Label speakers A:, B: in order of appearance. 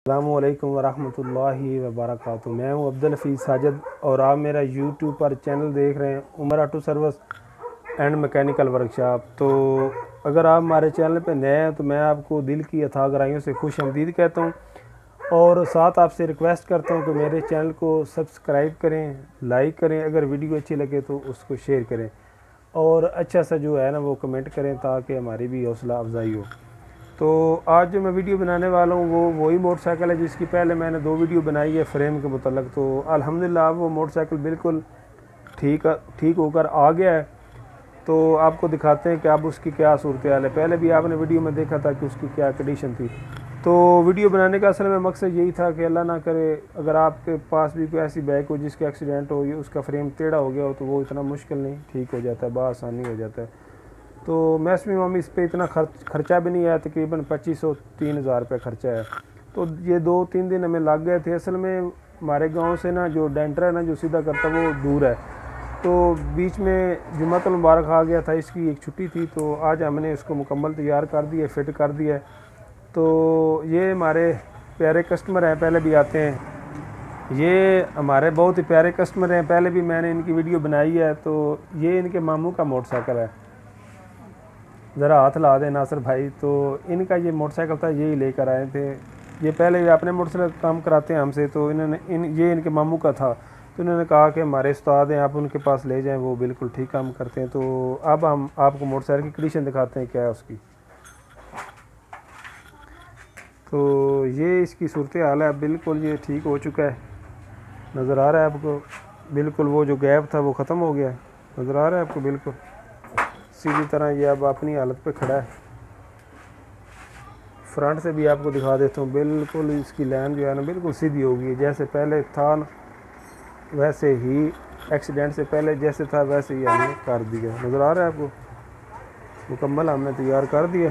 A: अस्सलामुअलैकुम वरहमतुल्लाहि वबरकातुहू। मैं हूं अब्दुल हफीज़ साजिद और आप मेरा यूट्यूब पर चैनल देख रहे हैं Umar auto service and mechanical workshop. तो अगर आप हमारे चैनल पर नए हैं तो मैं आपको दिल की अथाह गहराइयों से खुश आमदीद कहता हूं और साथ आपसे रिक्वेस्ट करता हूं कि मेरे चैनल को सब्सक्राइब करें, लाइक करें, अगर वीडियो अच्छी लगे तो उसको शेयर करें और अच्छा सा जो है ना वो कमेंट करें ताकि हमारी भी हौसला अफजाई हो। तो आज जो मैं वीडियो बनाने वाला हूँ वो वही मोटरसाइकिल है जिसकी पहले मैंने 2 वीडियो बनाई है फ्रेम के मुतल्लक। तो अल्हम्दुलिल्लाह वो मोटरसाइकिल बिल्कुल ठीक होकर आ गया है। तो आपको दिखाते हैं कि अब उसकी क्या सूरत हाल है। पहले भी आपने वीडियो में देखा था कि उसकी क्या कंडीशन थी। तो वीडियो बनाने का असल में मकसद यही था कि अल्लाह ना करे अगर आपके पास भी कोई ऐसी बाइक हो जिसका एक्सीडेंट हो, उसका फ्रेम टेढ़ा हो गया हो, तो वो इतना मुश्किल नहीं, ठीक हो जाता है, बआसानी हो जाता है। तो मैक्सिमम इस पे इतना खर्चा भी नहीं आया, तकरीबन 2500-3000 रुपये खर्चा है। तो ये 2-3 दिन हमें लग गए थे। असल में हमारे गांव से ना जो डेंटर है ना जो सीधा करता वो दूर है, तो बीच में जुम्मतुल मुबारक आ गया था, इसकी एक छुट्टी थी। तो आज हमने इसको मुकम्मल तैयार कर दिया, फिट कर दिया है। तो ये हमारे प्यारे कस्टमर हैं, पहले भी आते हैं, ये हमारे बहुत ही प्यारे कस्टमर हैं, पहले भी मैंने इनकी वीडियो बनाई है। तो ये इनके मामू का मोटरसाइकिल है, ज़रा हाथ ला दे नासिर भाई। तो इनका ये मोटरसाइकिल था, यही लेकर आए थे। ये पहले अपने मोटरसाइकिल काम कराते हैं हमसे, तो इन्होंने ये इनके मामू का था, तो इन्होंने कहा कि हमारे उस्ताद हैं, आप उनके पास ले जाएं, वो बिल्कुल ठीक काम करते हैं। तो अब हम आपको मोटरसाइकिल की कंडीशन दिखाते हैं क्या है उसकी। तो ये इसकी सूरत हाल है, बिल्कुल ये ठीक हो चुका है, नज़र आ रहा है आपको। बिल्कुल वो जो गैप था वो ख़त्म हो गया, नज़र आ रहा है आपको। बिल्कुल सीधी तरह ये अब अपनी हालत पे खड़ा है। फ्रंट से भी आपको दिखा देता हूँ, बिल्कुल इसकी लाइन जो है ना बिल्कुल सीधी हो गई, जैसे पहले था वैसे ही, एक्सीडेंट से पहले जैसे था वैसे ही हमने कर दिया। नज़र आ रहा है आपको, मुकम्मल हमने तैयार कर दिया।